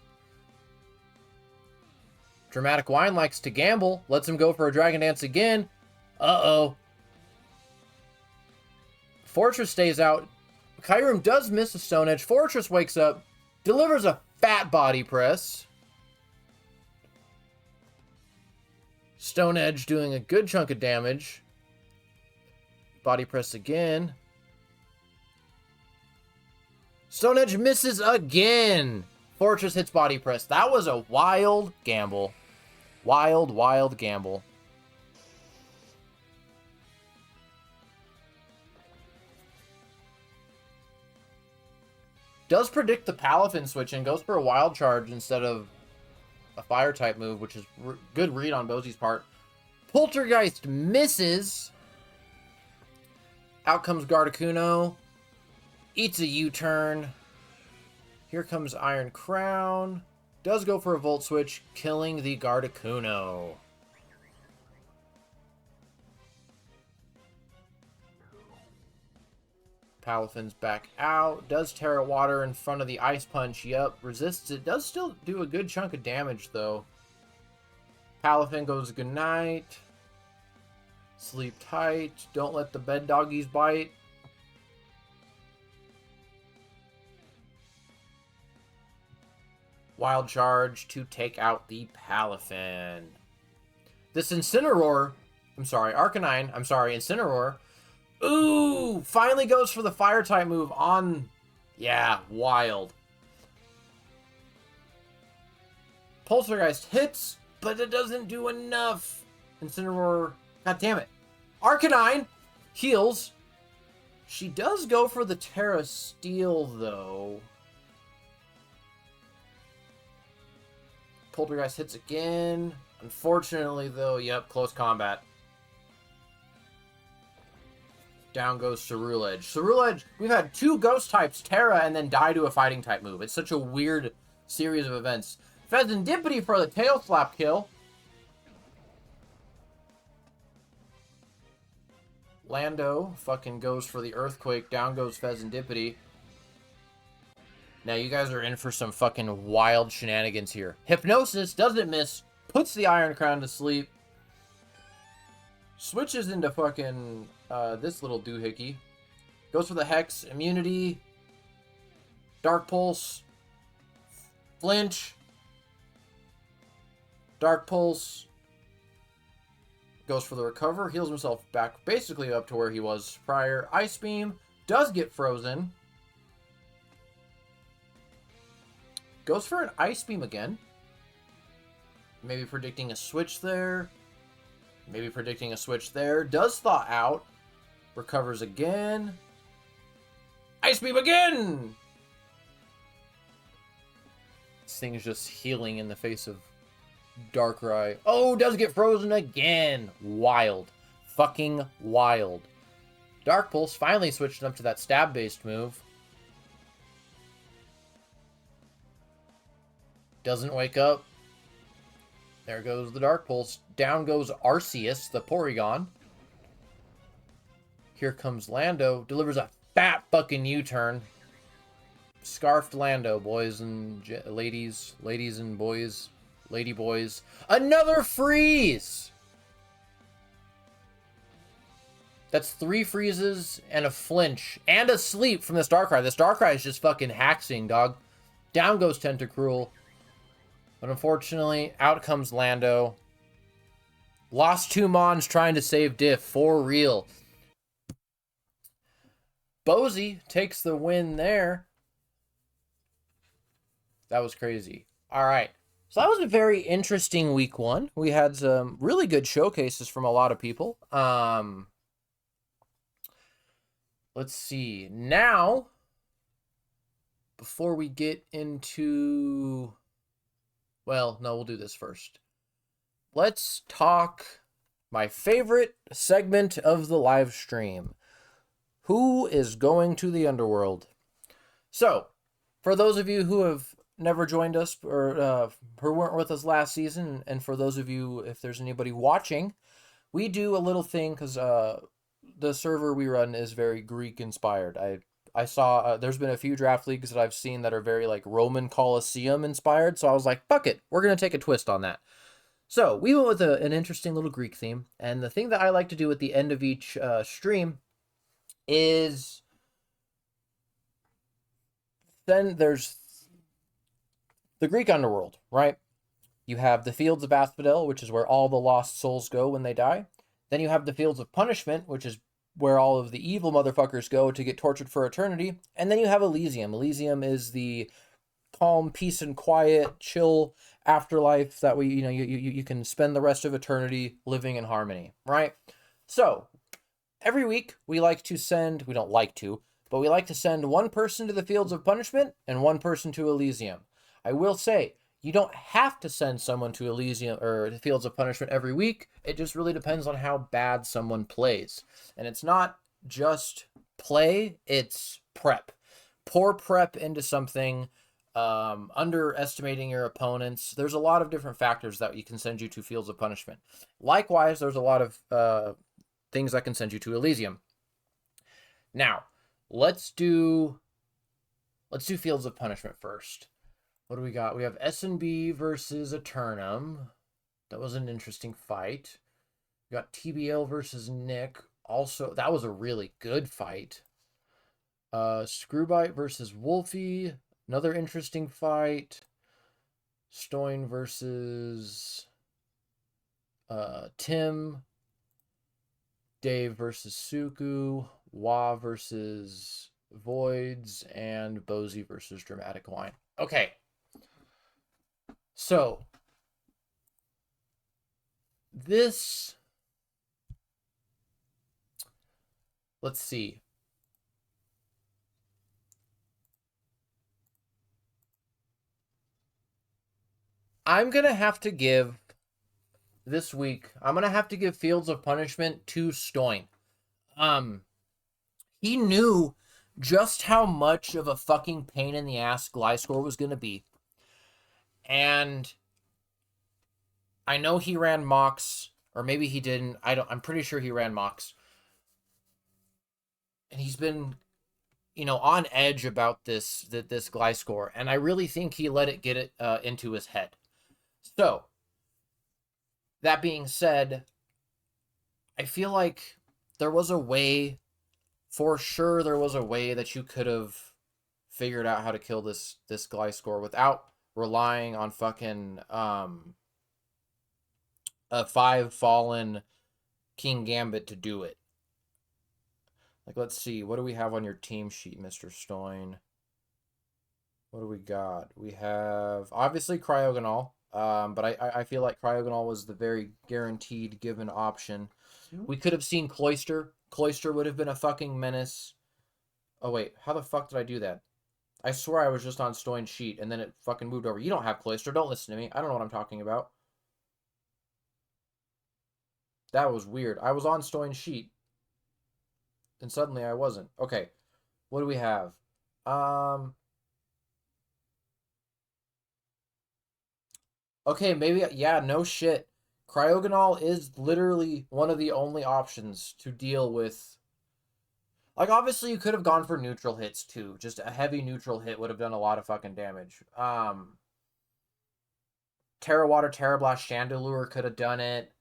Dramatic Wine likes to gamble. Lets him go for a Dragon Dance again. Uh-oh. Fortress stays out. Kyurem does miss a Stone Edge. Fortress wakes up. Delivers a fat body press. Stone Edge doing a good chunk of damage. Body press again. Stone Edge misses again. Fortress hits body press. That was a wild gamble. Wild, wild gamble. Does predict the Palafin switch and goes for a wild charge instead of a fire type move, which is good read on Bosie's part. Poltergeist misses. Out comes Gardecuno. Eats a U-turn. Here comes Iron Crown. Does go for a Volt Switch, killing the Gardecuno. Palafin's back out. Does Terra Water in front of the Ice Punch. Yep, resists it. Does still do a good chunk of damage, though. Palafin goes goodnight. Sleep tight. Don't let the bed doggies bite. Wild Charge to take out the Palafin. This Incineroar, Incineroar. Ooh, finally goes for the fire type move on. Yeah, wild. Poltergeist hits, but it doesn't do enough. Incineroar, god damn it. Arcanine heals. She does go for the Terra Steel, though. Poltergeist hits again. Unfortunately, though, yep, close combat. Down goes Ceruledge. Ceruledge, we've had two ghost types, Terra, and then die to a fighting type move. It's such a weird series of events. Fezandipity for the tail slap kill. Lando fucking goes for the Earthquake. Down goes Fezandipity. Now you guys are in for some fucking wild shenanigans here. Hypnosis doesn't miss. Puts the Iron Crown to sleep. Switches into fucking this little doohickey. Goes for the Hex. Immunity. Dark Pulse. Flinch. Dark Pulse. Goes for the Recover. Heals himself back basically up to where he was prior. Ice Beam. Does get frozen. Goes for an Ice Beam again. Maybe predicting a switch there. Maybe predicting a switch there. Does Thaw out. Recovers again. Ice Beam again! This thing is just healing in the face of Darkrai. Oh, does get frozen again. Wild. Fucking wild. Dark Pulse finally switched up to that stab-based move. Doesn't wake up. There goes the Dark Pulse. Down goes Arceus, the Porygon. Here comes Lando. Delivers a fat fucking U-turn. Scarfed Lando, boys and ladies. Ladies and boys. Lady boys. Another freeze! That's 3 freezes and a flinch. And a sleep from this Darkrai. This Darkrai is just fucking hacking, dog. Down goes Tentacruel. But unfortunately, out comes Lando. Lost 2 Mons trying to save Diff, for real. Bozy takes the win there. That was crazy. All right. So that was a very interesting week 1. We had some really good showcases from a lot of people. Let's see. Now, before we get into... Well, no, we'll do this first. Let's talk my favorite segment of the live stream. Who is going to the underworld? So, for those of you who have never joined us or who weren't with us last season, and for those of you, if there's anybody watching, we do a little thing because the server we run is very Greek inspired. I saw there's been a few draft leagues that I've seen that are very like Roman Colosseum inspired, so I was like, fuck it, we're gonna take a twist on that. So we went with an interesting little Greek theme, and the thing that I like to do at the end of each stream is then there's the Greek underworld, right? You have the Fields of Asphodel, which is where all the lost souls go when they die. Then you have the Fields of Punishment, which is where all of the evil motherfuckers go to get tortured for eternity. And then you have Elysium. Elysium is the calm, peace and quiet, chill afterlife that you can spend the rest of eternity living in harmony, right? So every week we like to send, we don't like to, but we like to send one person to the Fields of Punishment and one person to Elysium. I will say, you don't have to send someone to Elysium or the Fields of Punishment every week. It just really depends on how bad someone plays. And it's not just play, it's prep. Poor prep into something, underestimating your opponents. There's a lot of different factors that you can send you to Fields of Punishment. Likewise, there's a lot of things that can send you to Elysium. Now, let's do Fields of Punishment first. What do we got? We have S&B versus Eternum. That was an interesting fight. We got TBL versus Nick. Also, that was a really good fight. Screwbite versus Wolfie. Another interesting fight. Stoin versus Tim. Dave versus Suku. Wah versus Voids. And Bozy versus Dramatic Wine. Okay. So, this, let's see. I'm going to have to give, this week, I'm going to have to give Fields of Punishment to Stoin. He knew just how much of a fucking pain in the ass Gliscor was going to be. And I know he ran mocks, or maybe he didn't. I'm pretty sure he ran mocks. And he's been, on edge about this Gliscor, and I really think he let it get it into his head. So, that being said, I feel like there was a way, for sure there was a way that you could have figured out how to kill this Gliscor without relying on fucking a 5 fallen King Gambit to do it. Like, let's see, what do we have on your team sheet, Mr. Stoin? What do we got? We have, obviously, Cryogonal, but I feel like Cryogonal was the very guaranteed given option. We could have seen Cloyster. Cloyster would have been a fucking menace. Oh, wait, how the fuck did I do that? I swear I was just on Stoin's sheet, and then it fucking moved over. You don't have Cloyster. Don't listen to me. I don't know what I'm talking about. That was weird. I was on Stoin's sheet. And suddenly I wasn't. Okay. What do we have? Okay, maybe, yeah, no shit. Cryogonal is literally one of the only options to deal with. Like, obviously, you could have gone for neutral hits, too. Just a heavy neutral hit would have done a lot of fucking damage. Terra Water, Terra Blast, Chandelure could have done it.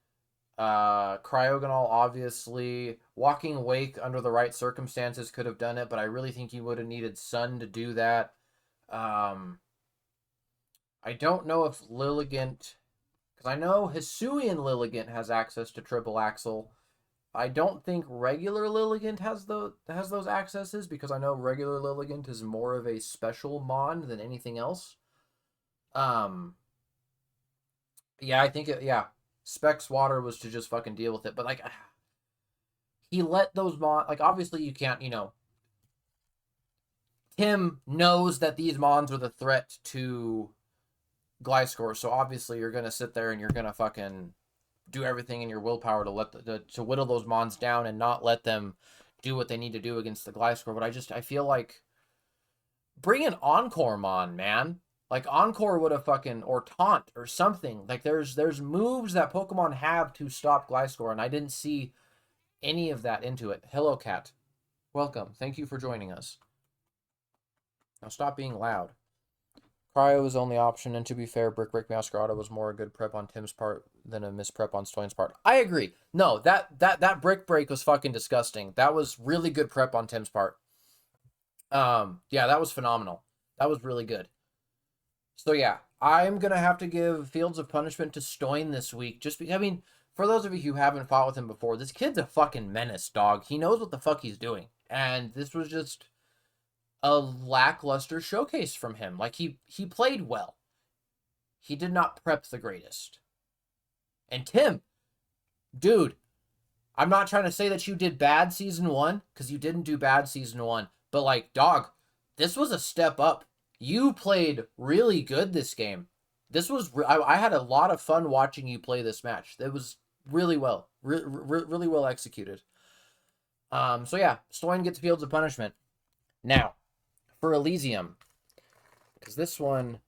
Cryogonal, obviously. Walking Wake, under the right circumstances, could have done it, but I really think you would have needed Sun to do that. I don't know if Lilligant, because I know Hisuian Lilligant has access to triple axle. I don't think regular Lilligant has those accesses, because I know regular Lilligant is more of a special mon than anything else. Yeah, I think yeah. Specs Water was to just fucking deal with it, but like he let those mon, like, obviously you can't, Tim knows that these mons are the threat to Gliscor, so obviously you're gonna sit there and you're gonna fucking do everything in your willpower to to whittle those mons down and not let them do what they need to do against the Gliscor. But I feel like bring an Encore mon, man. Like Encore would have fucking, or Taunt or something. Like there's moves that Pokemon have to stop Gliscor, and I didn't see any of that into it. Hello, Cat. Welcome. Thank you for joining us. Now stop being loud. Cryo was the only option, and to be fair, Brick Break Masquerada was more a good prep on Tim's part than a misprep on Stoyan's part. I agree. No, that Brick Break was fucking disgusting. That was really good prep on Tim's part. Yeah, that was phenomenal. That was really good. So yeah, I'm gonna have to give Fields of Punishment to Stoyan this week. Just because, I mean, for those of you who haven't fought with him before, this kid's a fucking menace, dog. He knows what the fuck he's doing, and this was just a lackluster showcase from him. Like he played well. He did not prep the greatest. And Tim, dude, I'm not trying to say that you did bad season 1, because you didn't do bad season 1, but like, dog, this was a step up. You played really good this game. This was I had a lot of fun watching you play this match. It was really well, really well executed. So yeah, Stoyan gets Fields of Punishment. Now, for Elysium, because this one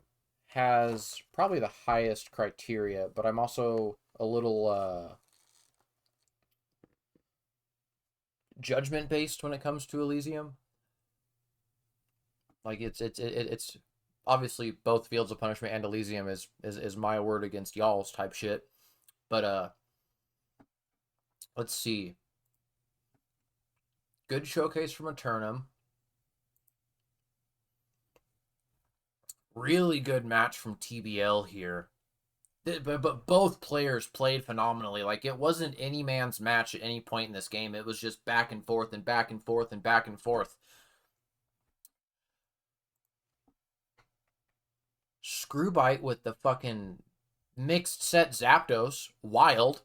has probably the highest criteria, but I'm also a little judgment based when it comes to Elysium. Like it's obviously both Fields of Punishment and Elysium is my word against y'all's type shit. But let's see. Good showcase from Eternum. Really good match from TBL here. But both players played phenomenally. Like, it wasn't any man's match at any point in this game. It was just back and forth and back and forth and back and forth. Screwbite with the fucking mixed set Zapdos. Wild.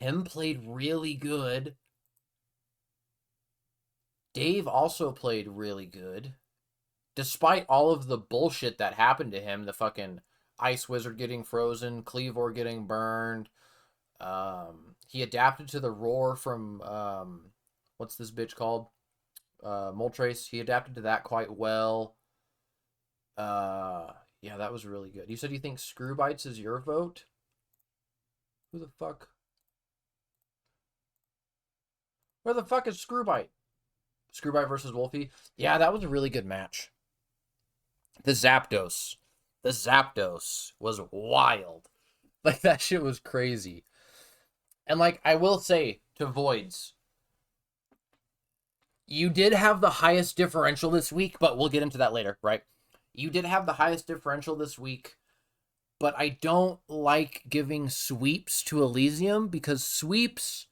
Tim played really good. Dave also played really good. Despite all of the bullshit that happened to him, the fucking Ice Wizard getting frozen, Cleavor getting burned. He adapted to the roar from, what's this bitch called? Moltres. He adapted to that quite well. Yeah, that was really good. You said you think Screwbites is your vote? Who the fuck? Where the fuck is Screwbite? Screwbite versus Wolfie? Yeah, that was a really good match. The Zapdos was wild. Like, that shit was crazy. And like, I will say to Voids, you did have the highest differential this week, but we'll get into that later, right? You did have the highest differential this week, but I don't like giving sweeps to Elysium, because sweeps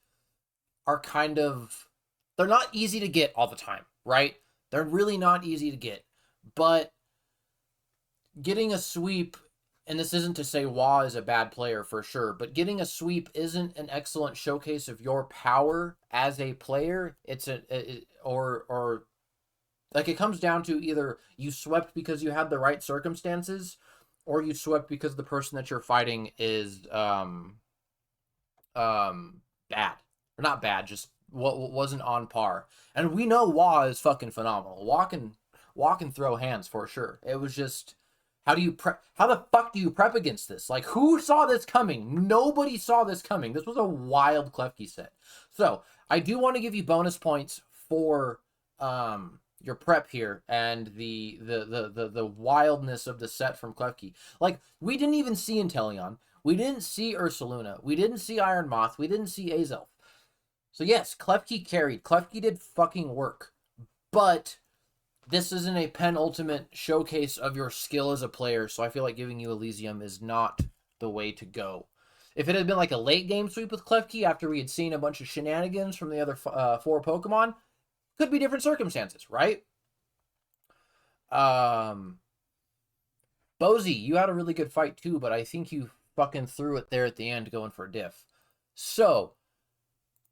are kind of, they're not easy to get all the time, right? They're really not easy to get. But getting a sweep, and this isn't to say Wah is a bad player for sure, but getting a sweep isn't an excellent showcase of your power as a player. It's or like, it comes down to either you swept because you had the right circumstances, or you swept because the person that you're fighting is bad. Or not bad, just what wasn't on par. And we know Wah is fucking phenomenal. Wah can throw hands for sure. It was just, how do you prep? How the fuck do you prep against this? Like, who saw this coming? Nobody saw this coming. This was a wild Klefki set. So I do want to give you bonus points for your prep here and the wildness of the set from Klefki. Like, we didn't even see Inteleon. We didn't see Ursaluna. We didn't see Iron Moth. We didn't see Azelf. So yes, Klefki carried. Klefki did fucking work. But this isn't a penultimate showcase of your skill as a player, so I feel like giving you Elysium is not the way to go. If it had been like a late game sweep with Klefki after we had seen a bunch of shenanigans from the other four Pokemon, could be different circumstances, right? Um, Bozy, you had a really good fight too, but I think you fucking threw it there at the end going for a diff. So,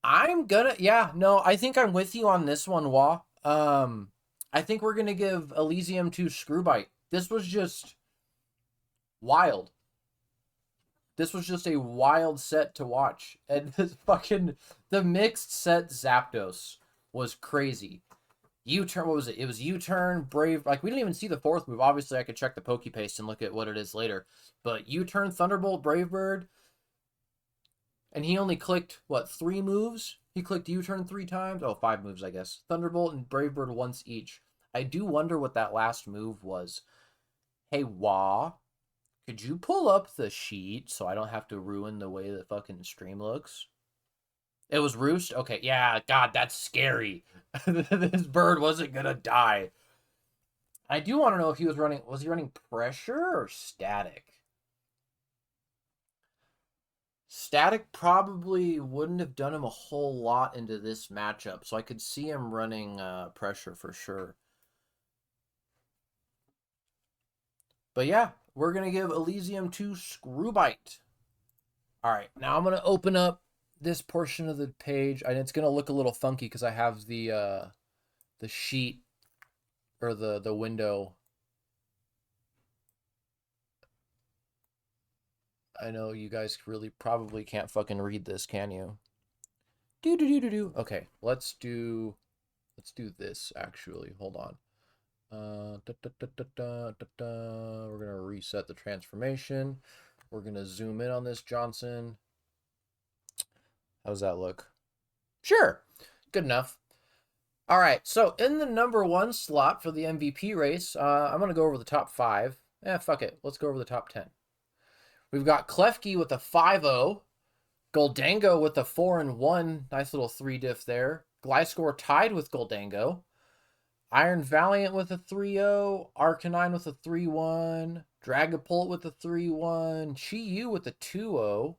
I think I'm with you on this one, Wah. I think we're gonna give Elysium to Screwbite. This was just wild. This was just a wild set to watch. And the mixed set Zapdos was crazy. U-turn, what was it? It was U-turn, Brave. Like, we didn't even see the fourth move. Obviously, I could check the Pokepaste and look at what it is later. But U-turn, Thunderbolt, Brave Bird. And he only clicked, what, 3 moves? He clicked U-turn 3 times? Oh, 5 moves, I guess. Thunderbolt and Brave Bird once each. I do wonder what that last move was. Hey, Wah, could you pull up the sheet so I don't have to ruin the way the fucking stream looks? It was Roost? Okay, yeah, God, that's scary. This bird wasn't gonna die. I do want to know if he was he running pressure or static? Static probably wouldn't have done him a whole lot into this matchup, so I could see him running pressure for sure. But yeah, we're going to give Elysium to Screwbite. All right, now I'm going to open up this portion of the page, and it's going to look a little funky because I have the sheet or the window. I know you guys really probably can't fucking read this, can you? Do. Okay, let's do this actually. Hold on. We're gonna reset the transformation. We're gonna zoom in on this Johnson. How's that look? Sure, good enough. All right, so in the number 1 slot for the MVP race, I'm gonna go over the top 5. Fuck it, let's go over the top 10. We've got Klefki with a 5-0. Goldango with a 4-1. Nice little 3 diff there. Gliscor tied with Goldango. Iron Valiant with a 3-0. Arcanine with a 3-1. Dragapult with a 3-1. Chi-Yu with a 2-0.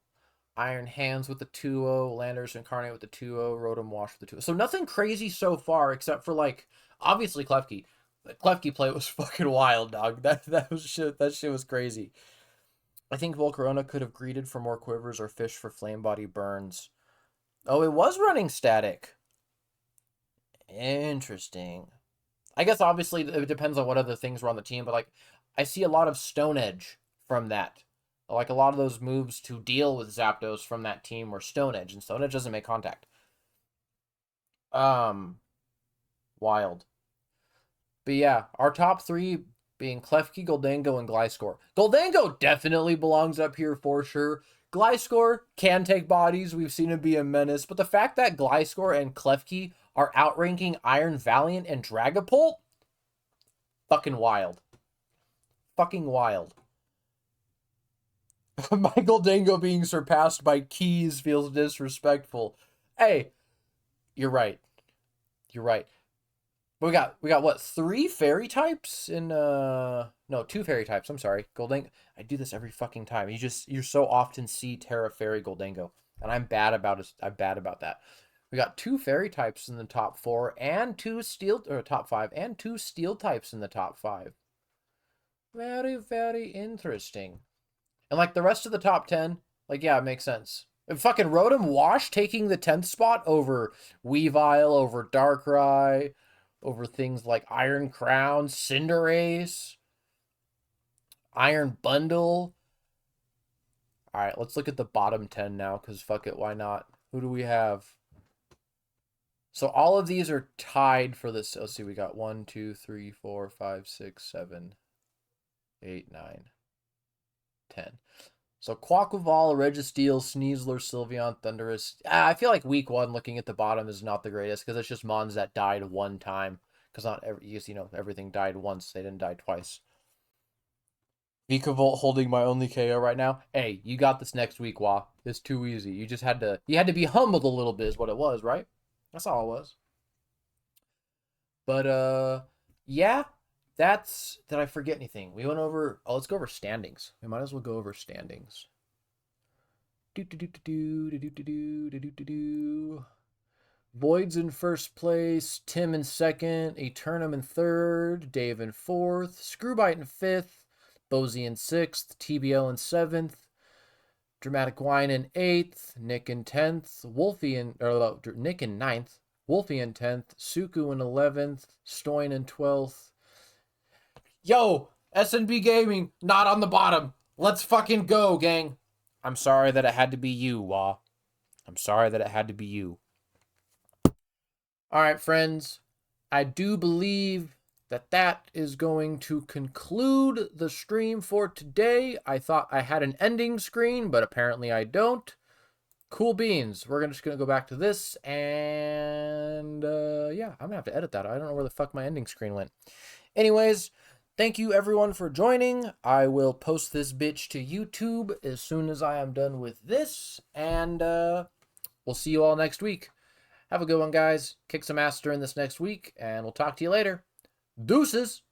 Iron Hands with a 2-0. Landers Incarnate with a 2-0. Rotom Wash with a 2-0. So nothing crazy so far except for, like, obviously Klefki. The Klefki play was fucking wild, dog. That shit was crazy. I think Volcarona could have greeted for more quivers or fish for flame body burns. Oh, it was running static. Interesting. I guess obviously it depends on what other things were on the team, but like I see a lot of Stone Edge from that. Like a lot of those moves to deal with Zapdos from that team were Stone Edge, and Stone Edge doesn't make contact. Wild. But yeah, our top 3 being Klefki, Goldango, and Gliscor. Goldango definitely belongs up here for sure. Gliscor can take bodies. We've seen him be a menace. But the fact that Gliscor and Klefki are outranking Iron Valiant and Dragapult, fucking wild. Fucking wild. Michael Dango being surpassed by Keys feels disrespectful. Hey, you're right. You're right. But we got what, 3 fairy types in no, 2 fairy types. I'm sorry. Goldango. I do this every fucking time. You so often see Terra Fairy Goldango. And I'm bad about it. I'm bad about that. We got 2 fairy types in the top 4 and 2 steel or top 5 and 2 steel types in the top 5. Very, very interesting. And like the rest of the top 10, like yeah, it makes sense. And fucking Rotom Wash taking the 10th spot over Weavile, over Darkrai, over things like Iron Crown, Cinderace, Iron Bundle. All right, let's look at the bottom 10 now, because fuck it, why not? Who do we have? So all of these are tied for this. Let's see, we got 1, 2, 3, 4, 5, 6, 7, 8, 9, 10. So Quaquaval, Registeel, Sneasler, Sylveon, Thundurus. I feel like week 1 looking at the bottom is not the greatest because it's just mons that died one time. Because not every, everything died once. They didn't die twice. Vikavolt holding my only KO right now. Hey, you got this next week, Wah. It's too easy. You had to be humbled a little bit is what it was, right? That's all it was. But Yeah, that's... Did I forget anything? We went over... Oh, let's go over standings. We might as well go over standings. Do do do do do do do do do do do do. Void's in first place, Tim in second, Eternum in third, Dave in fourth, Screwbite in fifth, Bozy in sixth, TBL in seventh, Dramatic Wine in eighth, Nick in 10th, Nick in ninth, Wolfie in 10th, Suku in 11th, Stoin in 12th. Yo, SNB Gaming, not on the bottom. Let's fucking go, gang. I'm sorry that it had to be you, Wah. I'm sorry that it had to be you. All right, friends. I do believe that that is going to conclude the stream for today. I thought I had an ending screen, but apparently I don't. Cool beans. We're just going to go back to this, and yeah, I'm going to have to edit that. I don't know where the fuck my ending screen went. Anyways, thank you everyone for joining. I will post this bitch to YouTube as soon as I am done with this, and we'll see you all next week. Have a good one, guys. Kick some ass during this next week, and we'll talk to you later. Deuces!